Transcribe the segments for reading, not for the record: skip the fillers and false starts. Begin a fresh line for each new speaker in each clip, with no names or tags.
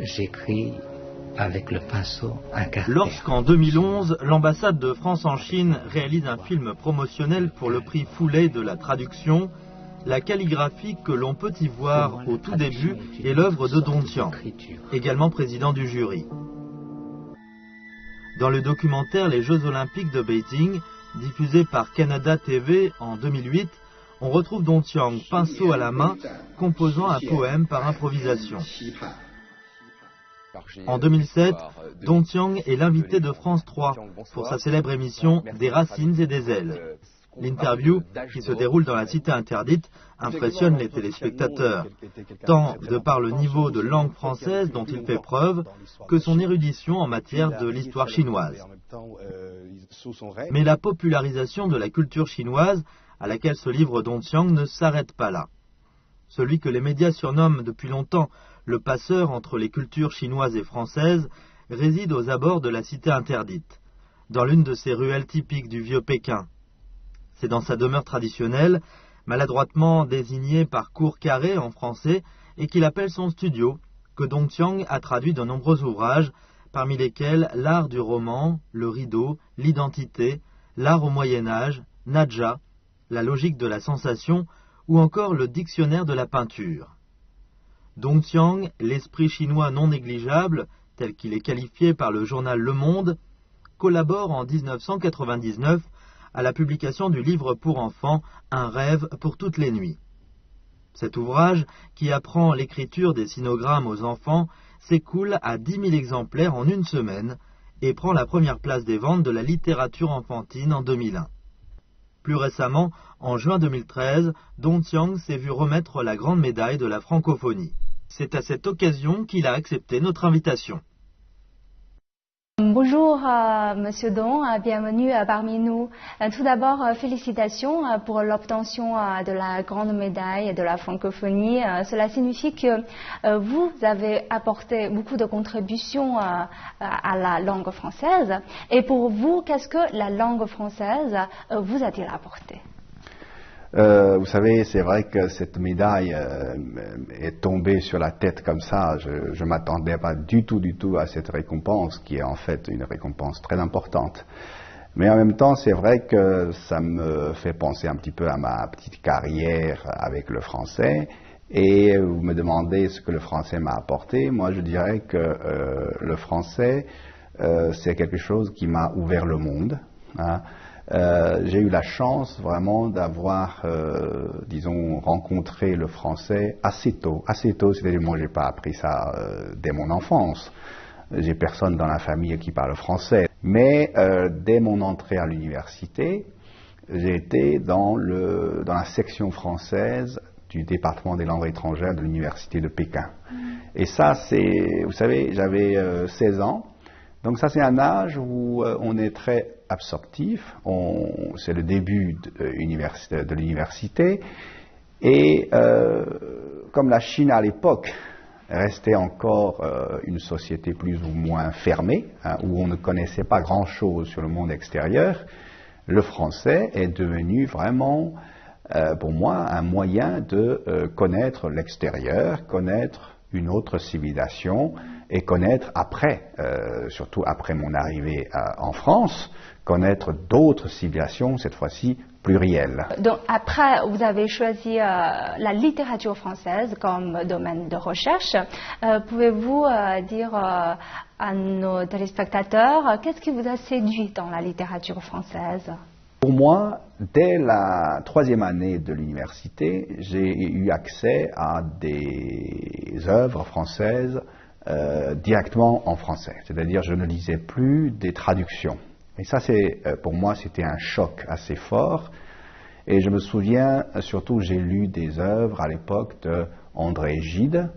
j'écris avec le pinceau un caractère.
Lorsqu'en 2011, l'ambassade de France en Chine réalise un film promotionnel pour le prix Foulet de la traduction, la calligraphie que l'on peut y voir au tout début est l'œuvre de Dong Xiang, également président du jury. Dans le documentaire Les Jeux Olympiques de Beijing, diffusé par Canada TV en 2008, on retrouve Dong Xiang, pinceau à la main, composant un poème par improvisation. En 2007, Dong Xiang est l'invité de France 3 pour sa célèbre émission Des racines et des ailes. L'interview, qui se déroule dans la cité interdite, impressionne les téléspectateurs, tant de par le niveau de langue française dont il fait preuve, que son érudition en matière de l'histoire chinoise. Mais la popularisation de la culture chinoise, à laquelle se livre Dong Xiang, ne s'arrête pas là. Celui que les médias surnomment depuis longtemps le passeur entre les cultures chinoises et françaises réside aux abords de la cité interdite, dans l'une de ces ruelles typiques du vieux Pékin. C'est dans sa demeure traditionnelle, maladroitement désignée par cour carrée en français, et qu'il appelle son studio, que Dong Xiang a traduit de nombreux ouvrages, parmi lesquels l'art du roman, le rideau, l'identité, l'art au Moyen-Âge, Nadja, la logique de la sensation, ou encore le dictionnaire de la peinture. Dong Xiang, l'esprit chinois non négligeable, tel qu'il est qualifié par le journal Le Monde, collabore en 1999 à la publication du livre pour enfants Un rêve pour toutes les nuits. Cet ouvrage, qui apprend l'écriture des sinogrammes aux enfants, s'écoule à 10 000 exemplaires en une semaine et prend la première place des ventes de la littérature enfantine en 2001. Plus récemment, en juin 2013, Dong Xiang s'est vu remettre la grande médaille de la francophonie. C'est à cette occasion qu'il a accepté notre invitation.
Bonjour Monsieur Dong, bienvenue parmi nous. Tout d'abord, félicitations pour l'obtention de la grande médaille de la francophonie. Cela signifie que vous avez apporté beaucoup de contributions à la langue française. Et pour vous, qu'est-ce que la langue française vous a-t-il apporté ?
Vous savez, c'est vrai que cette médaille est tombée sur la tête comme ça. Je ne m'attendais pas du tout à cette récompense, qui est en fait une récompense très importante. Mais en même temps, c'est vrai que ça me fait penser un petit peu à ma petite carrière avec le français. Et vous me demandez ce que le français m'a apporté. Moi, je dirais que le français, c'est quelque chose qui m'a ouvert le monde, hein. J'ai eu la chance vraiment d'avoir, disons, rencontré le français assez tôt, c'est-à-dire moi j'ai pas appris ça dès mon enfance, j'ai personne dans la famille qui parle français, mais dès mon entrée à l'université, j'ai été dans la section française du département des langues étrangères de l'université de Pékin. Et ça c'est, vous savez, j'avais 16 ans. Donc ça c'est un âge où on est très absorptif, c'est le début de l'université, et comme la Chine à l'époque restait encore une société plus ou moins fermée, hein, où on ne connaissait pas grand-chose sur le monde extérieur, le français est devenu vraiment, pour moi, un moyen de connaître l'extérieur, connaître une autre civilisation, et connaître après, surtout après mon arrivée en France, connaître d'autres civilisations, cette fois-ci plurielles.
Donc après, vous avez choisi la littérature française comme domaine de recherche. Pouvez-vous dire à nos téléspectateurs, qu'est-ce qui vous a séduit dans la littérature française ?
Pour moi, dès la 3e année de l'université, j'ai eu accès à des œuvres françaises directement en français. C'est-à-dire, je ne lisais plus des traductions. Et ça, pour moi, c'était un choc assez fort. Et je me souviens, surtout, j'ai lu des œuvres à l'époque de André Gide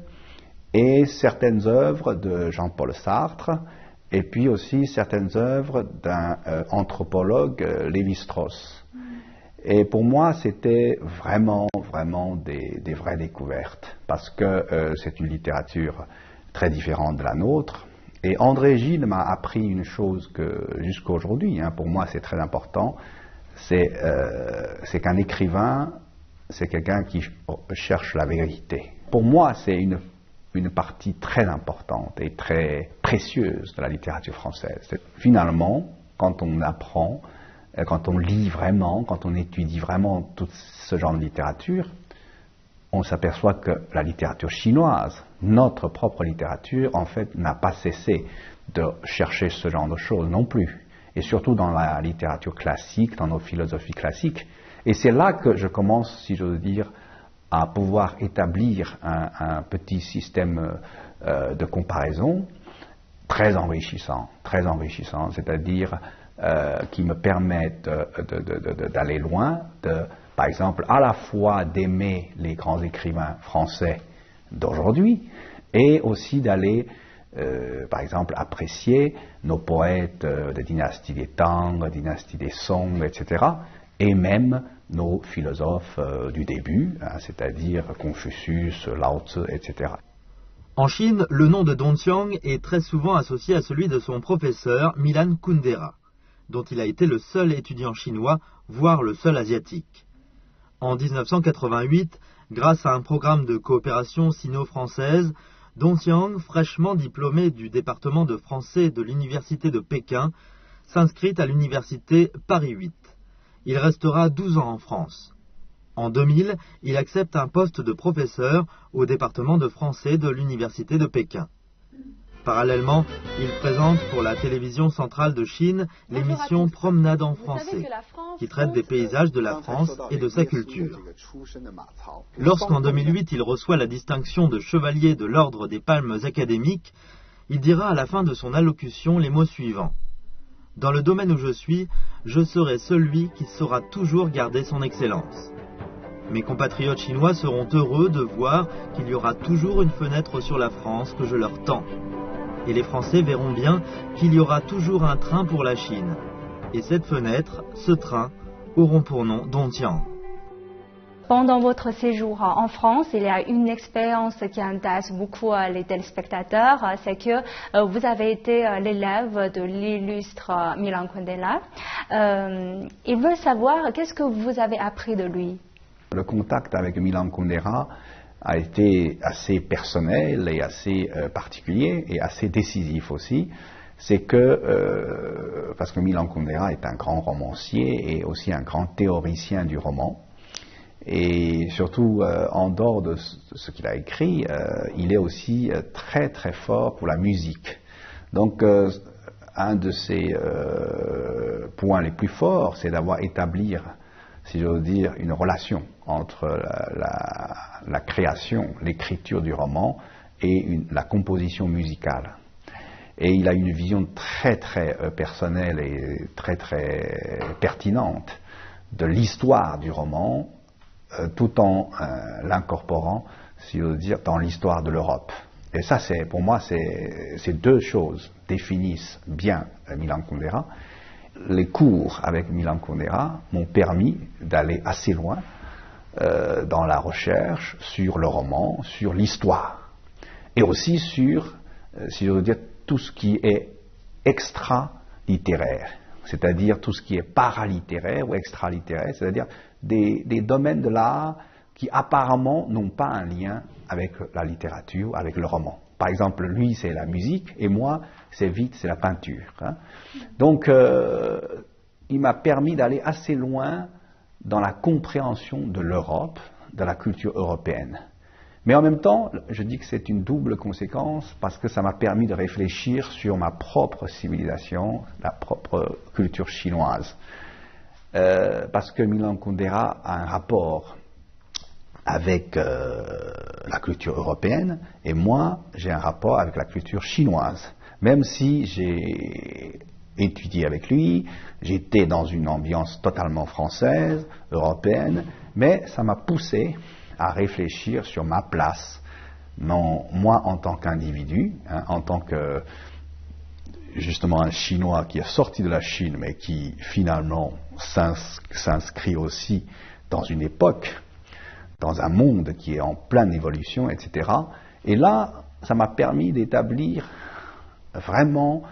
et certaines œuvres de Jean-Paul Sartre, et puis aussi certaines œuvres d'un anthropologue, Lévi-Strauss. Et pour moi, c'était vraiment des vraies découvertes, parce que c'est une littérature très différente de la nôtre. Et André Gide m'a appris une chose que jusqu'à aujourd'hui, hein, pour moi c'est très important, c'est qu'un écrivain, c'est quelqu'un qui cherche la vérité. Pour moi, c'est une une partie très importante et très précieuse de la littérature française. Finalement, quand on apprend, quand on lit vraiment, quand on étudie vraiment tout ce genre de littérature, on s'aperçoit que la littérature chinoise, notre propre littérature, en fait, n'a pas cessé de chercher ce genre de choses non plus. Et surtout dans la littérature classique, dans nos philosophies classiques. Et c'est là que je commence, si j'ose dire, à pouvoir établir un petit système de comparaison très enrichissant, c'est-à-dire qui me permettent d'aller loin, par exemple, à la fois d'aimer les grands écrivains français d'aujourd'hui et aussi d'aller, par exemple, apprécier nos poètes de dynastie des Tang, dynastie des Song, etc., et même nos philosophes du début, c'est-à-dire Confucius, Lao Tzu, etc.
En Chine, le nom de Dongqiang est très souvent associé à celui de son professeur Milan Kundera, dont il a été le seul étudiant chinois, voire le seul asiatique. En 1988, grâce à un programme de coopération sino-française, Dongqiang, fraîchement diplômé du département de français de l'université de Pékin, s'inscrit à l'université Paris 8. Il restera 12 ans en France. En 2000, il accepte un poste de professeur au département de français de l'université de Pékin. Parallèlement, il présente pour la télévision centrale de Chine l'émission Promenade en français, qui traite des paysages de la France et de sa culture. Lorsqu'en 2008 il reçoit la distinction de chevalier de l'ordre des Palmes académiques, il dira à la fin de son allocution les mots suivants. « Dans le domaine où je serai celui qui saura toujours garder son excellence. Mes compatriotes chinois seront heureux de voir qu'il y aura toujours une fenêtre sur la France que je leur tends. Et les Français verront bien qu'il y aura toujours un train pour la Chine. Et cette fenêtre, ce train, auront pour nom Dongqiang. »
Pendant votre séjour en France, il y a une expérience qui intéresse beaucoup les téléspectateurs, c'est que vous avez été l'élève de l'illustre Milan Kundera. Ils veulent savoir qu'est-ce que vous avez appris de lui.
Le contact avec Milan Kundera a été assez personnel et assez particulier et assez décisif aussi. C'est que, parce que Milan Kundera est un grand romancier et aussi un grand théoricien du roman, et surtout en dehors de ce qu'il a écrit, il est aussi très très fort pour la musique. Donc un de ses points les plus forts, c'est d'avoir établi, si j'ose dire, une relation entre la création, l'écriture du roman et la composition musicale. Et il a une vision très très personnelle et très très pertinente de l'histoire du roman, tout en l'incorporant, si j'ose dire, dans l'histoire de l'Europe. Et ça, pour moi, ces deux choses définissent bien Milan Kundera. Les cours avec Milan Kundera m'ont permis d'aller assez loin dans la recherche sur le roman, sur l'histoire, et aussi sur, si j'ose dire, tout ce qui est extra-littéraire, c'est-à-dire tout ce qui est paralittéraire ou extra-littéraire, c'est-à-dire des domaines de l'art qui apparemment n'ont pas un lien avec la littérature, avec le roman. Par exemple, lui, c'est la musique, et moi, c'est la peinture. Donc, il m'a permis d'aller assez loin dans la compréhension de l'Europe, de la culture européenne. Mais en même temps, je dis que c'est une double conséquence, parce que ça m'a permis de réfléchir sur ma propre civilisation, la propre culture chinoise. Parce que Milan Kundera a un rapport avec la culture européenne, et moi, j'ai un rapport avec la culture chinoise. Même si j'ai étudié avec lui, j'étais dans une ambiance totalement française, européenne, mais ça m'a poussé à réfléchir sur ma place, non, moi en tant qu'individu, en tant que justement un Chinois qui est sorti de la Chine, mais qui finalement s'inscrit aussi dans une époque, dans un monde qui est en pleine évolution, etc. Et là, ça m'a permis d'établir vraiment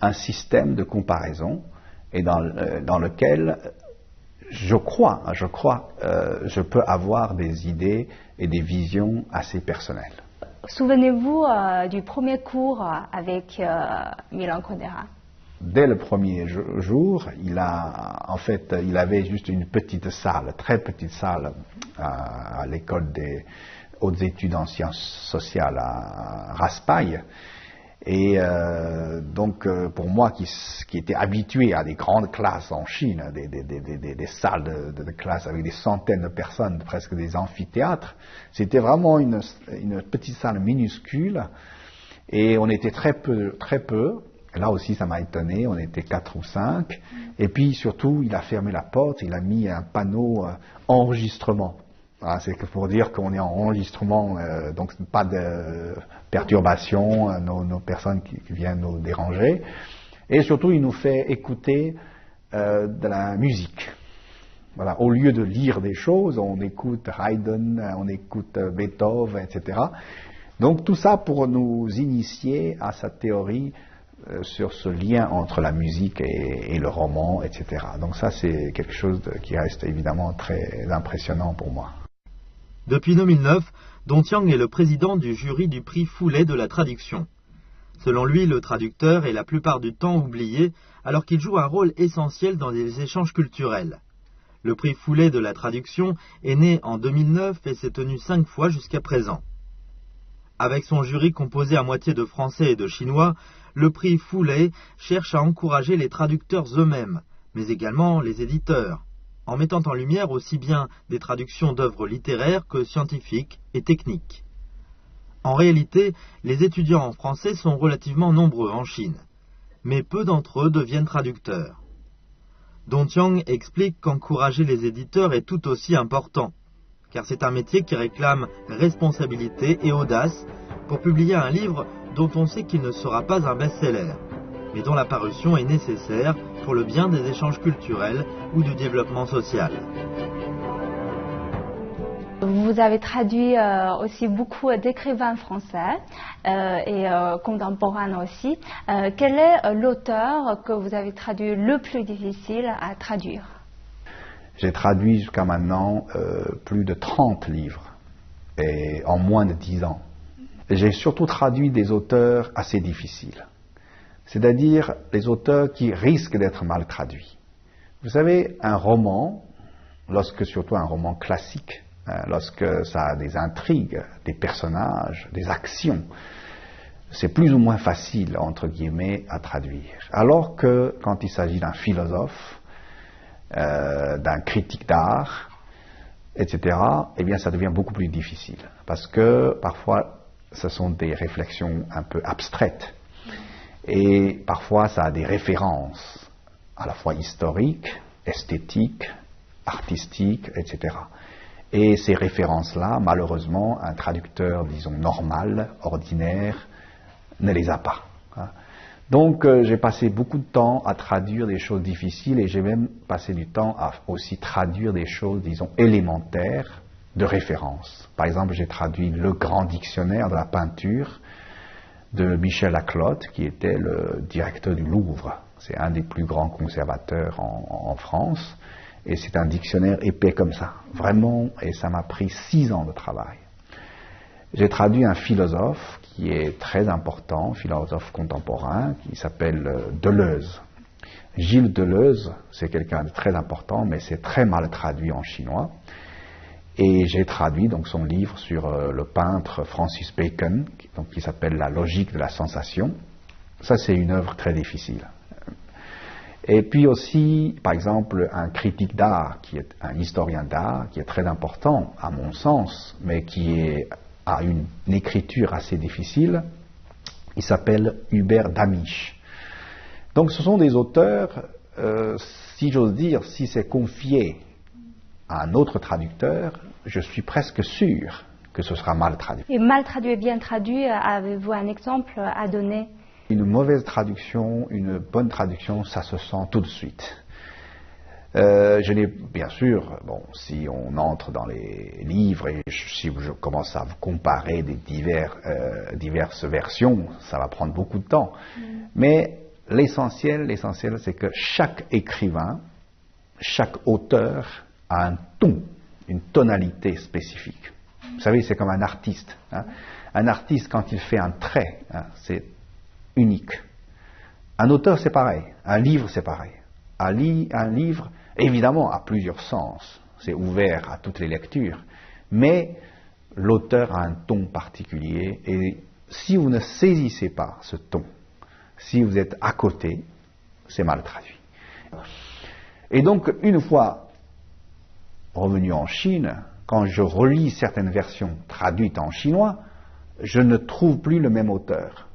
un système de comparaison et dans lequel je crois, je peux avoir des idées et des visions assez personnelles.
souvenez-vous du premier cours avec Milan Kundera?
Dès le premier jour, il avait juste une petite salle, très petite salle, à l'école des hautes études en sciences sociales à Raspail. Et donc, pour moi qui était habitué à des grandes classes en Chine, des salles de classe avec des centaines de personnes, presque des amphithéâtres, c'était vraiment une petite salle minuscule. Et on était très peu. Là aussi, ça m'a étonné, on était 4 ou 5. Et puis, surtout, il a fermé la porte, il a mis un panneau enregistrement. Voilà, c'est que pour dire qu'on est en enregistrement, donc pas de perturbation, nos personnes qui viennent nous déranger. Et surtout, il nous fait écouter de la musique. Voilà, au lieu de lire des choses, on écoute Haydn, on écoute Beethoven, etc. Donc tout ça pour nous initier à sa théorie sur ce lien entre la musique et le roman, etc. Donc ça, c'est quelque chose qui reste évidemment très impressionnant pour moi.
Depuis 2009, Dong Tiang est le président du jury du prix Foulet de la traduction. Selon lui, le traducteur est la plupart du temps oublié, alors qu'il joue un rôle essentiel dans les échanges culturels. Le prix Foulet de la traduction est né en 2009 et s'est tenu 5 fois jusqu'à présent. Avec son jury composé à moitié de Français et de Chinois, le prix Foulet cherche à encourager les traducteurs eux-mêmes, mais également les éditeurs, en mettant en lumière aussi bien des traductions d'œuvres littéraires que scientifiques et techniques. En réalité, les étudiants en français sont relativement nombreux en Chine, mais peu d'entre eux deviennent traducteurs. Dong Tiang explique qu'encourager les éditeurs est tout aussi important, car c'est un métier qui réclame responsabilité et audace pour publier un livre dont on sait qu'il ne sera pas un best-seller, mais dont la parution est nécessaire pour le bien des échanges culturels ou du développement social.
Vous avez traduit aussi beaucoup d'écrivains français et contemporains aussi. Quel est l'auteur que vous avez traduit le plus difficile à traduire?
J'ai traduit jusqu'à maintenant plus de 30 livres, et en moins de 10 ans. J'ai surtout traduit des auteurs assez difficiles, c'est-à-dire les auteurs qui risquent d'être mal traduits. Vous savez, un roman, surtout un roman classique, lorsque ça a des intrigues, des personnages, des actions, c'est plus ou moins facile, entre guillemets, à traduire. Alors que quand il s'agit d'un philosophe, d'un critique d'art, etc., eh bien ça devient beaucoup plus difficile. Parce que parfois, ce sont des réflexions un peu abstraites. Et parfois, ça a des références à la fois historiques, esthétiques, artistiques, etc. Et ces références-là, malheureusement, un traducteur, disons, normal, ordinaire, ne les a pas. Donc, j'ai passé beaucoup de temps à traduire des choses difficiles et j'ai même passé du temps à aussi traduire des choses, disons, élémentaires de référence. Par exemple, j'ai traduit le grand dictionnaire de la peinture de Michel Laclotte, qui était le directeur du Louvre. C'est un des plus grands conservateurs en France. Et c'est un dictionnaire épais comme ça, vraiment, et ça m'a pris 6 ans de travail. J'ai traduit un philosophe qui est très important, philosophe contemporain, qui s'appelle Deleuze. Gilles Deleuze, c'est quelqu'un de très important, mais c'est très mal traduit en chinois. Et j'ai traduit donc son livre sur le peintre Francis Bacon, qui s'appelle La logique de la sensation. Ça, c'est une œuvre très difficile. Et puis aussi, par exemple, un critique d'art, qui est un historien d'art, qui est très important, à mon sens, mais qui a une écriture assez difficile, il s'appelle Hubert Damisch. Donc ce sont des auteurs, si j'ose dire, si c'est confié à un autre traducteur, je suis presque sûr que ce sera mal traduit.
Et mal traduit et bien traduit, avez-vous un exemple à donner?
Une mauvaise traduction, une bonne traduction, ça se sent tout de suite. Je n'ai, bien sûr, bon, si on entre dans les livres et si je commence à comparer des diverses versions, ça va prendre beaucoup de temps. Mais l'essentiel, c'est que chaque écrivain, chaque auteur a un ton, une tonalité spécifique. Vous savez, c'est comme un artiste. Hein. Un artiste, quand il fait un trait, hein, c'est unique. Un auteur, c'est pareil. Un livre, c'est pareil. Un livre, évidemment, a plusieurs sens. C'est ouvert à toutes les lectures. Mais l'auteur a un ton particulier. Et si vous ne saisissez pas ce ton, si vous êtes à côté, c'est mal traduit. Et donc, une fois revenu en Chine, quand je relis certaines versions traduites en chinois, je ne trouve plus le même auteur.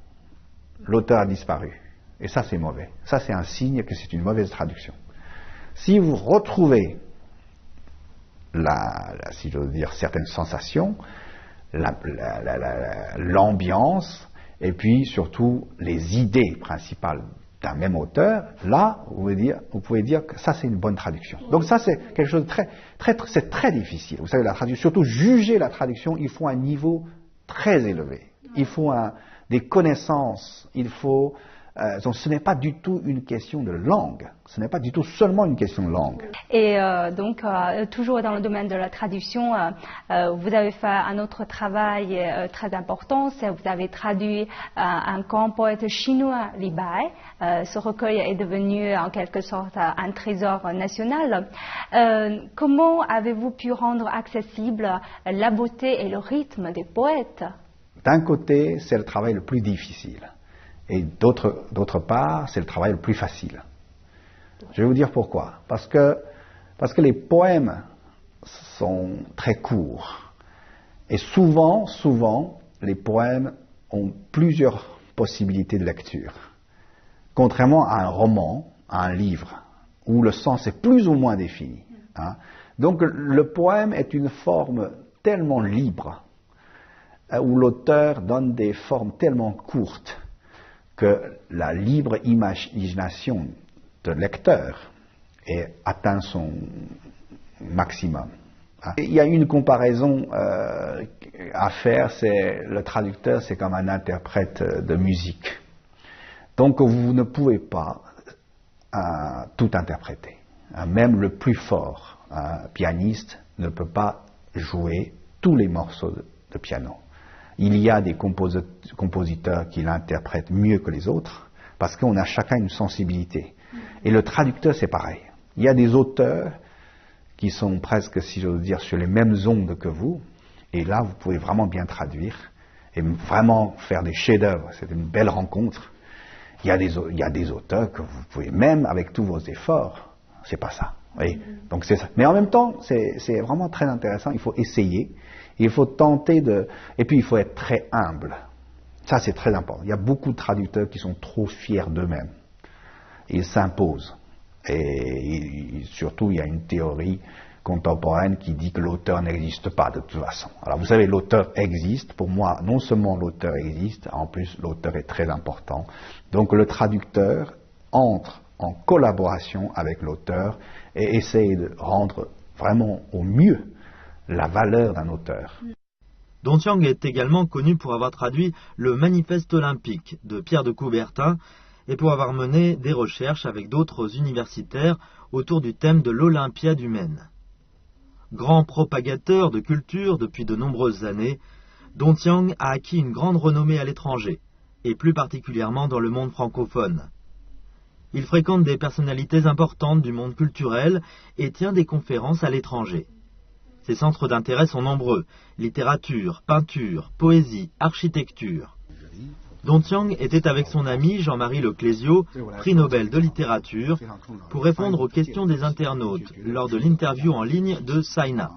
L'auteur a disparu. Et ça, c'est mauvais. Ça, c'est un signe que c'est une mauvaise traduction. Si vous retrouvez, si j'ose dire, certaines sensations, l'ambiance, et puis surtout les idées principales d'un même auteur, là, vous pouvez dire que ça, c'est une bonne traduction. Donc ça, c'est quelque chose de c'est très difficile. Vous savez, la traduction, surtout juger la traduction, il faut un niveau très élevé. Il faut des connaissances, donc ce n'est pas du tout une question de langue, ce n'est pas du tout seulement une question de langue.
Et donc, toujours dans le domaine de la traduction, vous avez fait un autre travail très important, c'est vous avez traduit un grand poète chinois, Li Bai. Ce recueil est devenu en quelque sorte un trésor national. Comment avez-vous pu rendre accessible la beauté et le rythme des poètes?
D'un côté, c'est le travail le plus difficile. Et d'autre part, c'est le travail le plus facile. Je vais vous dire pourquoi. Parce que les poèmes sont très courts. Et souvent, les poèmes ont plusieurs possibilités de lecture. Contrairement à un roman, à un livre, où le sens est plus ou moins défini. Hein. Donc le poème est une forme tellement libre, où l'auteur donne des formes tellement courtes, que la libre imagination de lecteur atteint son maximum. Il y a une comparaison à faire, c'est le traducteur, c'est comme un interprète de musique. Donc vous ne pouvez pas tout interpréter. Même le plus fort pianiste ne peut pas jouer tous les morceaux de piano. Il y a des compositeurs qui l'interprètent mieux que les autres, parce qu'on a chacun une sensibilité. Et le traducteur, c'est pareil. Il y a des auteurs qui sont presque, si j'ose dire, sur les mêmes ondes que vous, et là, vous pouvez vraiment bien traduire, et vraiment faire des chefs-d'œuvre. C'est une belle rencontre. Il y a des auteurs que vous pouvez, même avec tous vos efforts, c'est pas ça. Oui. Donc c'est ça. Mais en même temps, c'est vraiment très intéressant. Il faut essayer. Il faut tenter et puis il faut être très humble. Ça, c'est très important. Il y a beaucoup de traducteurs qui sont trop fiers d'eux-mêmes. Ils s'imposent. Et surtout, il y a une théorie contemporaine qui dit que l'auteur n'existe pas de toute façon. Alors vous savez, l'auteur existe. Pour moi, non seulement l'auteur existe, en plus l'auteur est très important. Donc le traducteur entre en collaboration avec l'auteur et essaye de rendre vraiment au mieux la valeur d'un auteur.
Dontiang est également connu pour avoir traduit le Manifeste olympique de Pierre de Coubertin et pour avoir mené des recherches avec d'autres universitaires autour du thème de l'Olympiade humaine. Grand propagateur de culture depuis de nombreuses années, Dontiang a acquis une grande renommée à l'étranger, et plus particulièrement dans le monde francophone. Il fréquente des personnalités importantes du monde culturel et tient des conférences à l'étranger. Ses centres d'intérêt sont nombreux, littérature, peinture, poésie, architecture. Dontiang était avec son ami Jean-Marie Leclésio, prix Nobel de littérature, pour répondre aux questions des internautes lors de l'interview en ligne de Saina.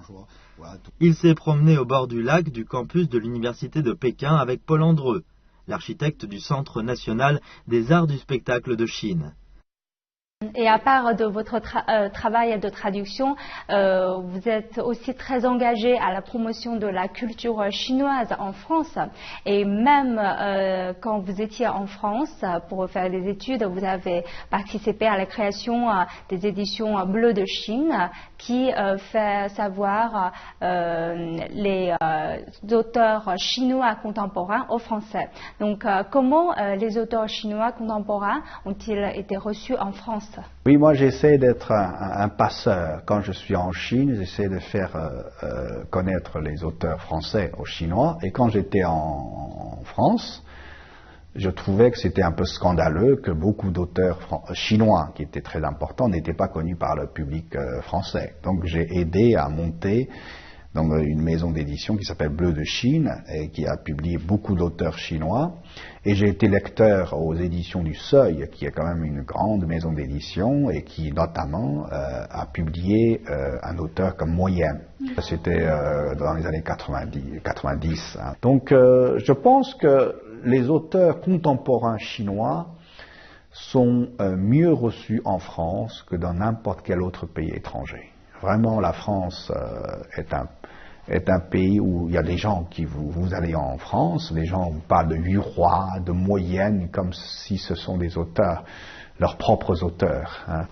Il s'est promené au bord du lac du campus de l'université de Pékin avec Paul Andreu, l'architecte du Centre national des arts du spectacle de Chine.
Et à part de votre travail de traduction, vous êtes aussi très engagé à la promotion de la culture chinoise en France. Et même quand vous étiez en France pour faire des études, vous avez participé à la création des éditions Bleues de Chine, qui fait savoir les auteurs chinois contemporains aux Français. Donc, comment les auteurs chinois contemporains ont-ils été reçus en France?
Oui, moi j'essaie d'être un passeur. Quand je suis en Chine, j'essaie de faire connaître les auteurs français aux Chinois. Et quand j'étais en France, je trouvais que c'était un peu scandaleux que beaucoup d'auteurs chinois, qui étaient très importants, n'étaient pas connus par le public français. Donc j'ai aidé à monter une maison d'édition qui s'appelle Bleu de Chine et qui a publié beaucoup d'auteurs chinois. Et j'ai été lecteur aux éditions du Seuil, qui est quand même une grande maison d'édition et qui notamment a publié un auteur comme Mo Yan. C'était dans les années 90. Hein. Donc je pense que les auteurs contemporains chinois sont mieux reçus en France que dans n'importe quel autre pays étranger. Vraiment, la France est un pays où il y a des gens qui vous allez en France, les gens vous parlent de Yu Hua, de Mo Yan, comme si ce sont des auteurs, leurs propres auteurs. Hein.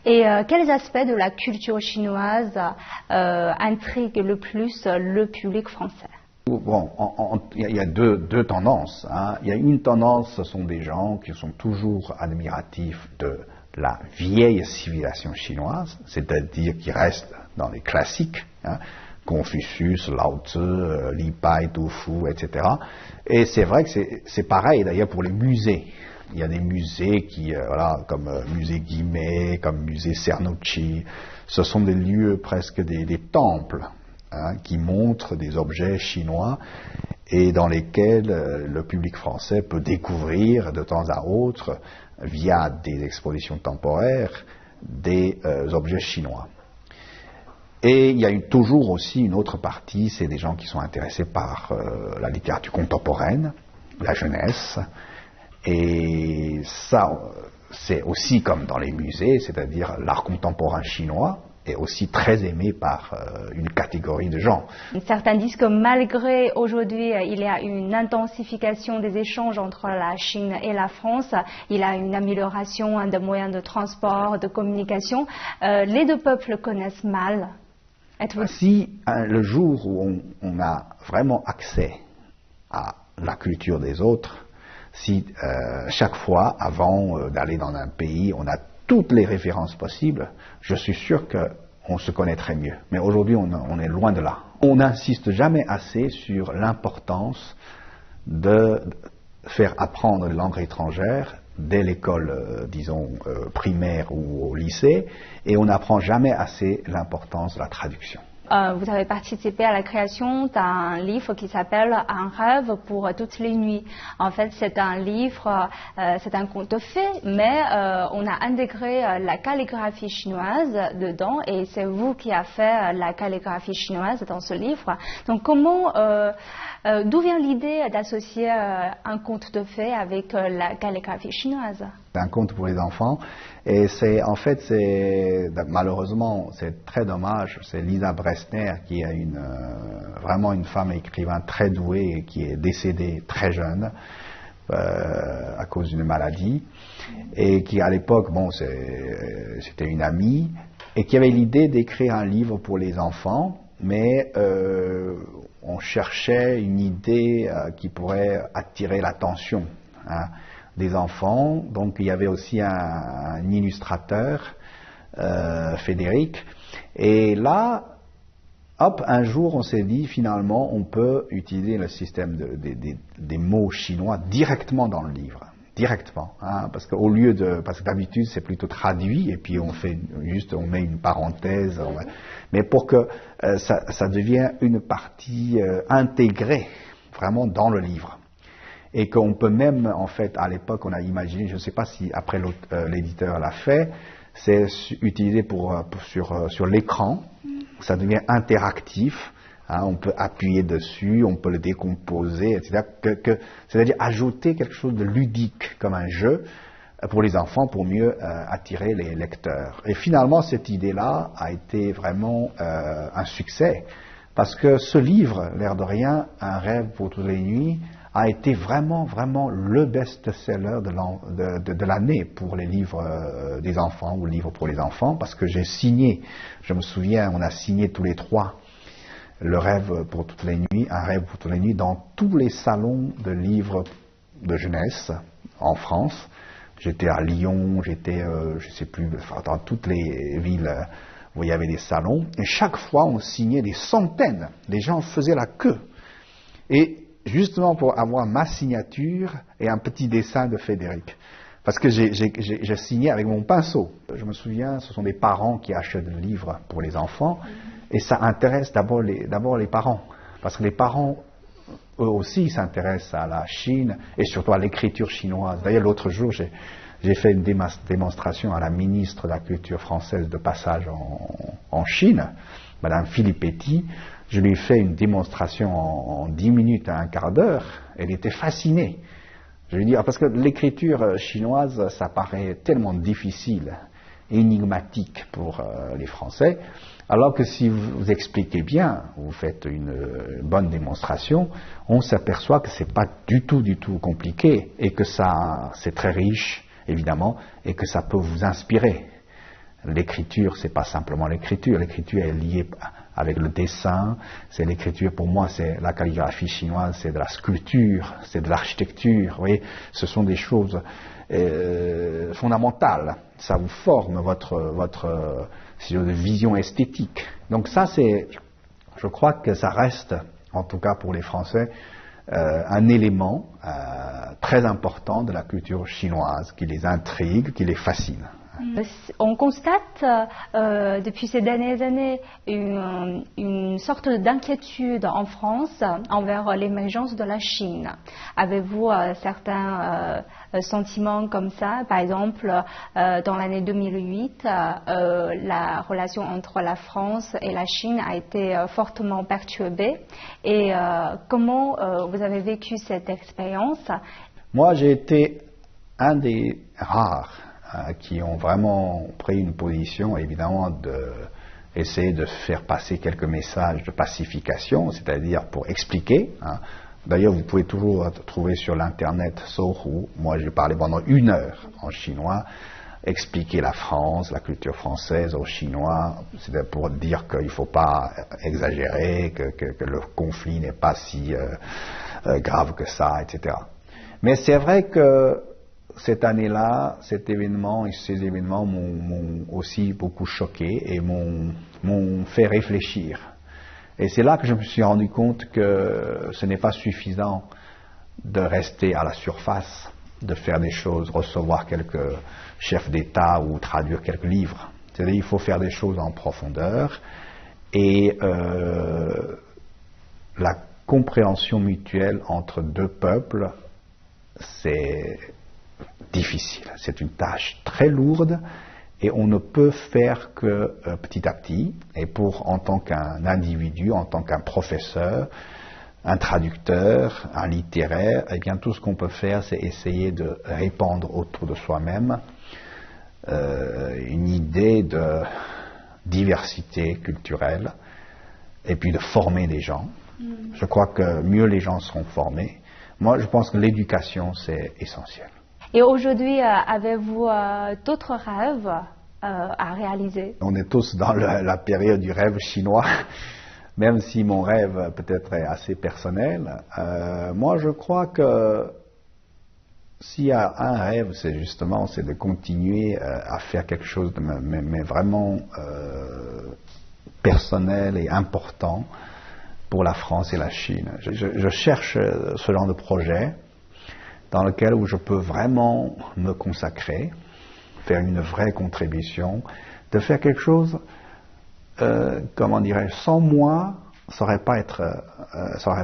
Et quels aspects de la culture chinoise intriguent le plus le public français?
Bon, il y a deux tendances. Hein. Il y a une tendance, ce sont des gens qui sont toujours admiratifs de la vieille civilisation chinoise, c'est-à-dire qui restent dans les classiques, hein, Confucius, Lao Tzu, Li Pai, Tu Fu, etc. Et c'est vrai que c'est pareil d'ailleurs pour les musées. Il y a des musées qui, comme musée Guimet, comme musée Cernouchi, ce sont des lieux presque des temples. Hein, qui montrent des objets chinois et dans lesquels le public français peut découvrir de temps à autre, via des expositions temporaires, des objets chinois. Et il y a toujours aussi une autre partie, c'est des gens qui sont intéressés par la littérature contemporaine, la jeunesse, et ça, c'est aussi comme dans les musées, c'est-à-dire l'art contemporain chinois, est aussi très aimé par une catégorie de gens.
Certains disent que malgré aujourd'hui il y a une intensification des échanges entre la Chine et la France, il y a une amélioration des moyens de transport, de communication. Les deux peuples connaissent mal.
Si le jour où on a vraiment accès à la culture des autres, si chaque fois avant d'aller dans un pays on a toutes les références possibles, je suis sûr qu'on se connaîtrait mieux. Mais aujourd'hui, on est loin de là. On n'insiste jamais assez sur l'importance de faire apprendre les langues étrangères dès l'école, primaire ou au lycée, et on n'apprend jamais assez l'importance de la traduction.
Vous avez participé à la création d'un livre qui s'appelle Un rêve pour toutes les nuits. En fait, c'est un livre, c'est un conte fait, mais on a intégré la calligraphie chinoise dedans et c'est vous qui avez fait la calligraphie chinoise dans ce livre. Donc, d'où vient l'idée d'associer un conte de fées avec la calligraphie chinoise?
C'est un conte pour les enfants et malheureusement c'est très dommage, c'est Lisa Bressner qui est vraiment une femme écrivain très douée et qui est décédée très jeune à cause d'une maladie et qui à l'époque, c'était une amie et qui avait l'idée d'écrire un livre pour les enfants, mais on cherchait une idée qui pourrait attirer l'attention, hein, des enfants. Donc il y avait aussi un illustrateur, Frédéric, et là, un jour on s'est dit finalement on peut utiliser le système des mots chinois directement dans le livre, directement, hein, parce que d'habitude c'est plutôt traduit et puis on met une parenthèse, mais pour que ça devienne une partie intégrée vraiment dans le livre. Et qu'on peut même, en fait, à l'époque, on a imaginé, je ne sais pas si après l'éditeur l'a fait, c'est utilisé sur l'écran, ça devient interactif, hein, on peut appuyer dessus, on peut le décomposer, etc. C'est-à-dire ajouter quelque chose de ludique, comme un jeu, pour les enfants, pour mieux attirer les lecteurs. Et finalement, cette idée-là a été vraiment un succès, parce que ce livre, l'air de rien, Un rêve pour toutes les nuits, a été vraiment le best-seller de l'année pour les livres des enfants ou livres pour les enfants, parce que j'ai signé, je me souviens, on a signé tous les trois le rêve pour toutes les nuits, un rêve pour toutes les nuits dans tous les salons de livres de jeunesse en France. J'étais à Lyon, j'étais, je sais plus, dans toutes les villes où il y avait des salons, et chaque fois on signait des centaines, les gens faisaient la queue. Et justement pour avoir ma signature et un petit dessin de Frédéric. Parce que j'ai signé avec mon pinceau. Je me souviens, ce sont des parents qui achètent le livre pour les enfants, et ça intéresse d'abord les parents. Parce que les parents, eux aussi, s'intéressent à la Chine, et surtout à l'écriture chinoise. D'ailleurs, l'autre jour, j'ai fait une démonstration à la ministre de la Culture française de passage en Chine, Madame Filippetti. Je lui ai fait une démonstration en 10 minutes à un quart d'heure. Elle était fascinée. Je lui ai dit, parce que l'écriture chinoise, ça paraît tellement difficile, énigmatique pour les Français, alors que si vous expliquez bien, vous faites une bonne démonstration, on s'aperçoit que c'est pas du tout compliqué, et que c'est très riche, évidemment, et que ça peut vous inspirer. L'écriture, c'est pas simplement l'écriture. L'écriture est liée avec le dessin. C'est l'écriture, pour moi, c'est la calligraphie chinoise, c'est de la sculpture, c'est de l'architecture. Vous voyez, ce sont des choses fondamentales. Ça vous forme votre vision esthétique. Donc ça, je crois que ça reste, en tout cas pour les Français, un élément très important de la culture chinoise qui les intrigue, qui les fascine.
On constate depuis ces dernières années une sorte d'inquiétude en France envers l'émergence de la Chine. Avez-vous certains sentiments comme ça? Par exemple, dans l'année 2008, la relation entre la France et la Chine a été fortement perturbée. Et comment vous avez vécu cette expérience?
Moi, j'ai été un des rares qui ont vraiment pris une position, évidemment, d'essayer de faire passer quelques messages de pacification, c'est-à-dire pour expliquer. D'ailleurs, vous pouvez toujours trouver sur l'internet Sohu. Moi, j'ai parlé pendant 1 heure en chinois, expliquer la France, la culture française aux Chinois, c'est pour dire qu'il ne faut pas exagérer, que le conflit n'est pas si grave que ça, etc. Mais c'est vrai que cette année-là, cet événement et ces événements m'ont aussi beaucoup choqué et m'ont fait réfléchir. Et c'est là que je me suis rendu compte que ce n'est pas suffisant de rester à la surface, de faire des choses, recevoir quelques chefs d'État ou traduire quelques livres. C'est-à-dire qu'il faut faire des choses en profondeur et la compréhension mutuelle entre deux peuples, c'est difficile. C'est une tâche très lourde et on ne peut faire que petit à petit. Et en tant qu'un individu, en tant qu'un professeur, un traducteur, un littéraire, eh bien tout ce qu'on peut faire, c'est essayer de répandre autour de soi-même une idée de diversité culturelle et puis de former des gens. Je crois que mieux les gens seront formés. Moi, je pense que l'éducation, c'est essentiel.
Et aujourd'hui, avez-vous d'autres rêves à réaliser?
On est tous dans la période du rêve chinois, même si mon rêve peut-être est assez personnel. Moi, je crois que s'il y a un rêve, c'est de continuer à faire quelque chose mais vraiment personnel et important pour la France et la Chine. Je cherche ce genre de projet dans lequel où je peux vraiment me consacrer, faire une vraie contribution, de faire quelque chose, comment dirais-je, sans moi, ça n'aurait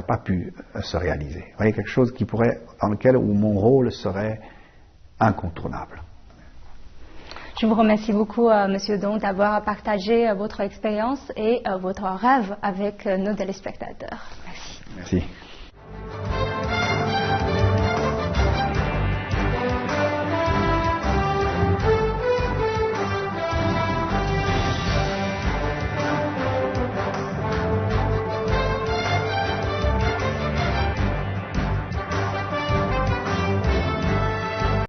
pas pu se réaliser. Vous voyez, quelque chose dans lequel où mon rôle serait incontournable.
Je vous remercie beaucoup, Monsieur Dong, d'avoir partagé votre expérience et votre rêve avec nos téléspectateurs. Merci.
Merci.